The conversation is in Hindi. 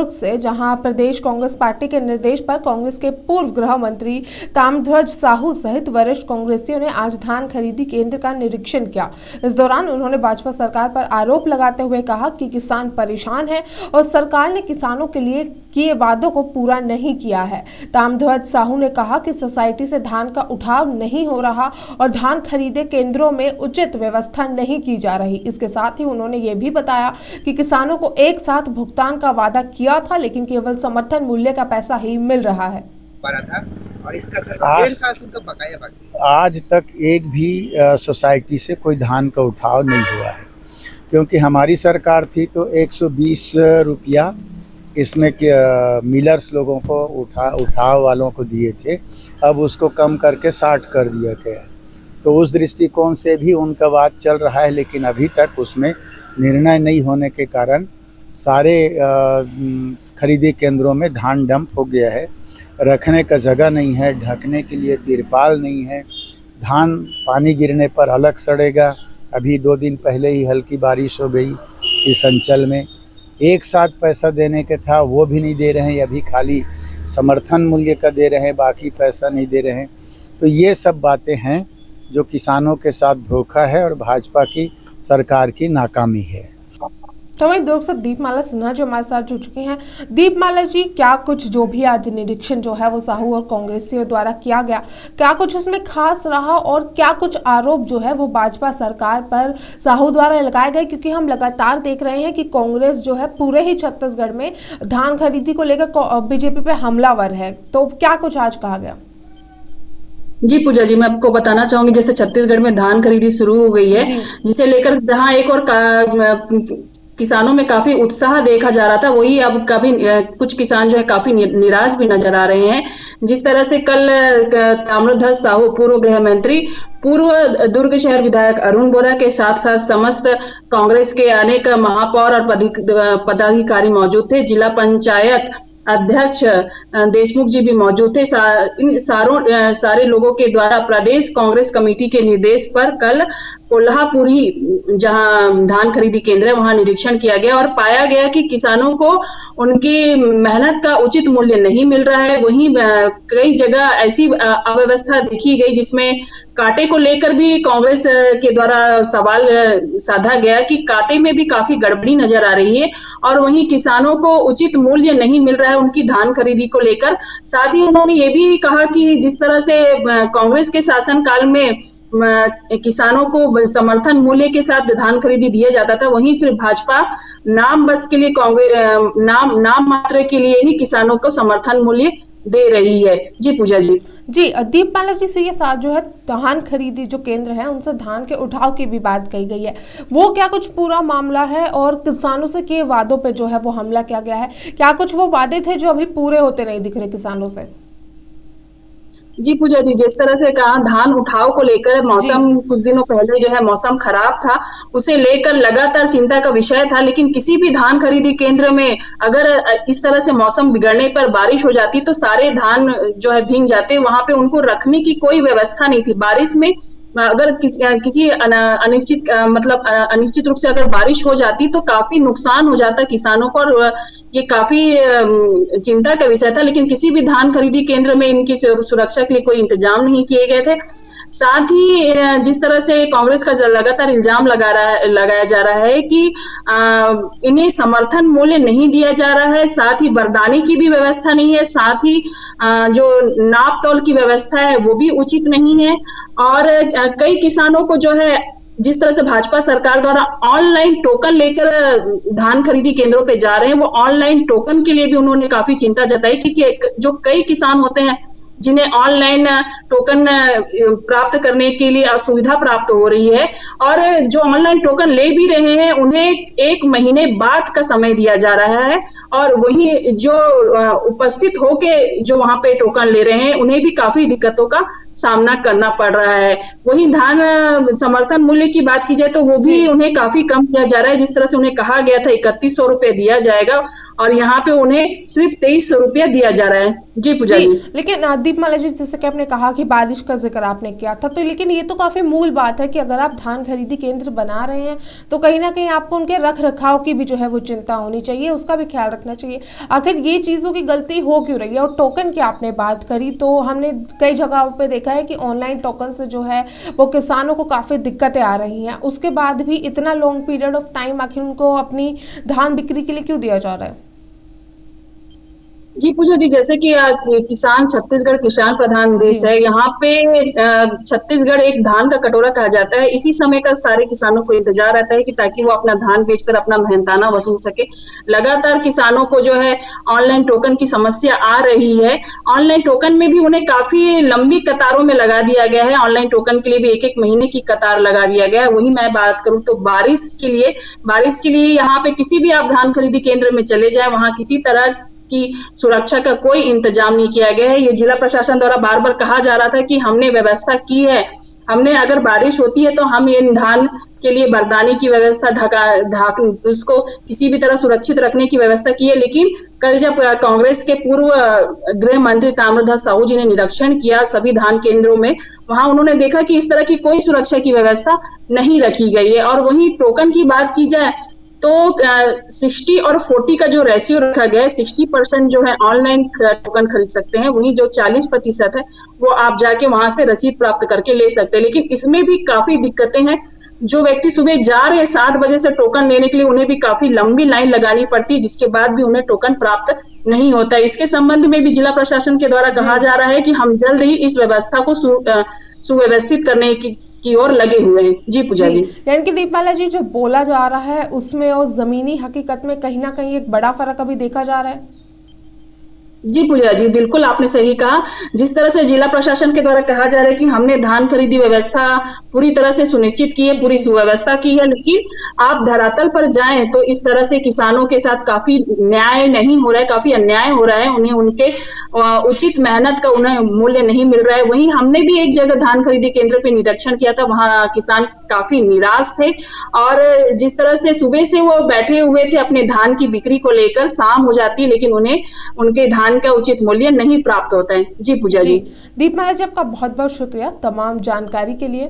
दुर्ग से, जहां प्रदेश कांग्रेस पार्टी के निर्देश पर कांग्रेस के पूर्व गृह मंत्री ताम्रध्वज साहू सहित वरिष्ठ कांग्रेसियों ने आज धान खरीदी केंद्र का निरीक्षण किया। इस दौरान उन्होंने भाजपा सरकार पर आरोप लगाते हुए कहा कि किसान परेशान है और सरकार ने किसानों के लिए किए वादों को पूरा नहीं किया है। ताम्रध्वज साहू ने कहा कि सोसाइटी से धान का उठाव नहीं हो रहा और धान खरीदे केंद्रों में उचित व्यवस्था नहीं की जा रही। इसके साथ ही उन्होंने ये भी बताया कि किसानों को एक साथ भुगतान का वादा किया था, लेकिन केवल समर्थन मूल्य का पैसा ही मिल रहा है। और इसका सर 1.5 साल से उनका बकाया बाकी है। आज तक एक भी सोसाइटी से कोई धान का उठाव नहीं हुआ है, क्योंकि हमारी सरकार थी तो 120 रुपया इसमें मिलर्स लोगों को उठाव वालों को दिए थे। अब उसको कम करके 60 कर दिया गया है। तो उस दृष्टिकोण से भी उनका बात चल रहा है, लेकिन अभी तक उसमें निर्णय नहीं होने के कारण सारे खरीदी केंद्रों में धान डंप हो गया है। रखने का जगह नहीं है, ढकने के लिए तिरपाल नहीं है। धान पानी गिरने पर अलग सड़ेगा। अभी 2 दिन पहले ही हल्की बारिश हो गई इस अंचल में। एक साथ पैसा देने के था वो भी नहीं दे रहे हैं, अभी खाली समर्थन मूल्य का दे रहे हैं, बाकी पैसा नहीं दे रहे हैं। तो ये सब बातें हैं जो किसानों के साथ धोखा है और भाजपा की सरकार की नाकामी है। तो वहीं दुर्ग से दीपमाला सिन्हा जो हमारे साथ जुड़ चुके हैं। दीपमाला जी, क्या कुछ जो भी आज निरीक्षण जो है वो साहू और कांग्रेसियों द्वारा किया गया, क्या कुछ उसमें खास रहा और क्या कुछ आरोप जो है वो भाजपा सरकार पर साहू द्वारा लगाए गए? क्योंकि हम लगातार देख रहे हैं कि कांग्रेस जो है पूरे ही छत्तीसगढ़ में धान खरीदी को लेकर बीजेपी पे हमलावर है, तो क्या कुछ आज कहा गया? जी पूजा जी, मैं आपको बताना चाहूंगी, जैसे छत्तीसगढ़ में धान खरीदी शुरू हो गई है, जिसे लेकर जहां एक और किसानों में काफी उत्साह देखा जा रहा था, वही अब कुछ किसान जो है काफी निराश भी नजर आ रहे हैं। जिस तरह से कल ताम्रध्वज साहू पूर्व गृह मंत्री, पूर्व दुर्ग शहर विधायक अरुण बोरा के साथ साथ समस्त कांग्रेस के अनेक महापौर और पदाधिकारी मौजूद थे। जिला पंचायत अध्यक्ष देशमुख जी भी मौजूद थे। इन सारे लोगों के द्वारा प्रदेश कांग्रेस कमेटी के निर्देश पर कल कोल्हापुरी जहां धान खरीदी केंद्र है वहां निरीक्षण किया गया और पाया गया कि किसानों को उनकी मेहनत का उचित मूल्य नहीं मिल रहा है। वहीं कई जगह ऐसी अव्यवस्था देखी गई जिसमें कांटे को लेकर भी कांग्रेस के द्वारा सवाल साधा गया कि कांटे में भी काफी गड़बड़ी नजर आ रही है और वहीं किसानों को उचित मूल्य नहीं मिल रहा है उनकी धान खरीदी को लेकर। साथ ही उन्होंने ये भी कहा कि जिस तरह से कांग्रेस के शासनकाल में किसानों को समर्थन मूल्य के साथ धान खरीदी दिया जाता था, वहीं सिर्फ भाजपा नाम बस के लिए कांग्रेस नाम मात्र के लिए ही किसानों को समर्थन मूल्य दे रही है। जी पूजा जी। जी दीपमाला जी से ये साथ जो है धान खरीदी जो केंद्र है उनसे धान के उठाव की भी बात कही गई है, वो क्या कुछ पूरा मामला है और किसानों से किए वादों पे जो है वो हमला किया गया है? क्या कुछ वो वादे थे जो अभी पूरे होते नहीं दिख रहे किसानों से? जी पूजा जी, जिस तरह से कहा धान उठाव को लेकर मौसम कुछ दिनों पहले जो है मौसम खराब था, उसे लेकर लगातार चिंता का विषय था। लेकिन किसी भी धान खरीदी केंद्र में अगर इस तरह से मौसम बिगड़ने पर बारिश हो जाती तो सारे धान जो है भीग जाते। वहां पे उनको रखने की कोई व्यवस्था नहीं थी। बारिश में अगर किसी अनिश्चित रूप से अगर बारिश हो जाती तो काफी नुकसान हो जाता किसानों को और ये काफी चिंता का विषय था। लेकिन किसी भी धान खरीदी केंद्र में इनकी सुरक्षा के लिए कोई इंतजाम नहीं किए गए थे। साथ ही जिस तरह से कांग्रेस का लगातार इल्जाम लगाया जा रहा है कि इन्हें समर्थन मूल्य नहीं दिया जा रहा है, साथ ही बरदाने की भी व्यवस्था नहीं है, साथ ही जो नाप तौल की व्यवस्था है वो भी उचित नहीं है और कई किसानों को जो है जिस तरह से भाजपा सरकार द्वारा ऑनलाइन टोकन लेकर धान खरीदी केंद्रों पे जा रहे हैं, वो ऑनलाइन टोकन के लिए भी उन्होंने काफी चिंता जताई कि जो कई किसान होते हैं जिन्हें ऑनलाइन टोकन प्राप्त करने के लिए असुविधा प्राप्त हो रही है और जो ऑनलाइन टोकन ले भी रहे हैं उन्हें 1 महीने बाद का समय दिया जा रहा है और वहीं जो उपस्थित होके जो वहां पे टोकन ले रहे हैं उन्हें भी काफी दिक्कतों का सामना करना पड़ रहा है। वहीं धान समर्थन मूल्य की बात की जाए तो वो भी उन्हें काफी कम किया जा रहा है। जिस तरह से उन्हें कहा गया था 3100 रुपए दिया जाएगा, और यहाँ पे उन्हें सिर्फ 2300 रुपया दिया जा रहा है। जी पूजा जी। लेकिन दीपमाला जी, जैसे कि आपने कहा कि बारिश का जिक्र आपने किया था, तो लेकिन ये तो काफी मूल बात है कि अगर आप धान खरीदी केंद्र बना रहे हैं तो कहीं ना कहीं आपको उनके रख रखाव की भी जो है वो चिंता होनी चाहिए, उसका भी ख्याल रखना चाहिए। आखिर ये चीजों की गलती हो क्यों रही है? और टोकन की आपने बात करी तो हमने कई जगहों पे देखा है कि ऑनलाइन टोकन से जो है वो किसानों को काफी दिक्कतें आ रही हैं, उसके बाद भी इतना लॉन्ग पीरियड ऑफ टाइम आखिर उनको अपनी धान बिक्री के लिए क्यों दिया जा रहा है? जी पूजा जी, जैसे कि किसान छत्तीसगढ़ किसान प्रधान देश है, यहाँ पे छत्तीसगढ़ एक धान का कटोरा कहा जाता है। इसी समय का सारे किसानों को इंतजार रहता है कि ताकि वो अपना धान बेचकर अपना मेहनताना वसूल सके। लगातार किसानों को जो है ऑनलाइन टोकन की समस्या आ रही है। ऑनलाइन टोकन में भी उन्हें काफी लंबी कतारों में लगा दिया गया है। ऑनलाइन टोकन के लिए भी 1-1 महीने की कतार लगा दिया गया है। वही मैं बात करूं तो बारिश के लिए यहाँ पे किसी भी आप धान खरीदी केंद्र में चले जाए, वहां किसी तरह की सुरक्षा का कोई इंतजाम नहीं किया गया है। ये जिला प्रशासन द्वारा बार बार कहा जा रहा था कि हमने व्यवस्था की है, हमने अगर बारिश होती है तो हम इन धान के लिए बरदाने की व्यवस्था उसको किसी भी तरह सुरक्षित रखने की व्यवस्था की है। लेकिन कल जब कांग्रेस के पूर्व गृह मंत्री ताम्रध्वज साहू जी ने निरीक्षण किया सभी धान केंद्रों में, वहां उन्होंने देखा कि इस तरह की कोई सुरक्षा की व्यवस्था नहीं रखी गई है। और वहीं टोकन की बात की जाए तो 60 और 40 का जो रेशियो रखा गया है, 60% जो है ऑनलाइन टोकन खरीद सकते हैं, वहीं जो 40% है वो आप जाके वहां से रसीद प्राप्त करके ले सकते हैं। लेकिन इसमें भी काफी दिक्कतें हैं। जो व्यक्ति सुबह जा रहे हैं 7 बजे से टोकन लेने के लिए, उन्हें भी काफी लंबी लाइन लगानी पड़ती है, जिसके बाद भी उन्हें टोकन प्राप्त नहीं होता है। इसके संबंध में भी जिला प्रशासन के द्वारा कहा जा रहा है कि हम जल्द ही इस व्यवस्था को सुव्यवस्थित करने की ओर लगे हुए हैं। जी पूजा जी। यानी कि दीपमाला जी, जो बोला जा रहा है उसमें और जमीनी हकीकत में कहीं ना कहीं एक बड़ा फर्क अभी देखा जा रहा है। जी पूजा जी, बिल्कुल आपने सही कहा। जिस तरह से जिला प्रशासन के द्वारा कहा जा रहा है कि हमने धान खरीदी व्यवस्था पूरी तरह से सुनिश्चित की है, पूरी सुव्यवस्था की है, लेकिन आप धरातल पर जाएं तो इस तरह से किसानों के साथ काफी न्याय नहीं हो रहा है, काफी अन्याय हो रहा है। उन्हें उनके उचित मेहनत का उन्हें मूल्य नहीं मिल रहा है। वहीं हमने भी एक जगह धान खरीदी केंद्र पे निरीक्षण किया था, वहां किसान काफी निराश थे और जिस तरह से सुबह से वो बैठे हुए थे अपने धान की बिक्री को लेकर, शाम हो जाती है लेकिन उन्हें उनके धान का उचित मूल्य नहीं प्राप्त होता है। जी पूजा जी। दीपमाला जी, आपका बहुत बहुत शुक्रिया तमाम जानकारी के लिए।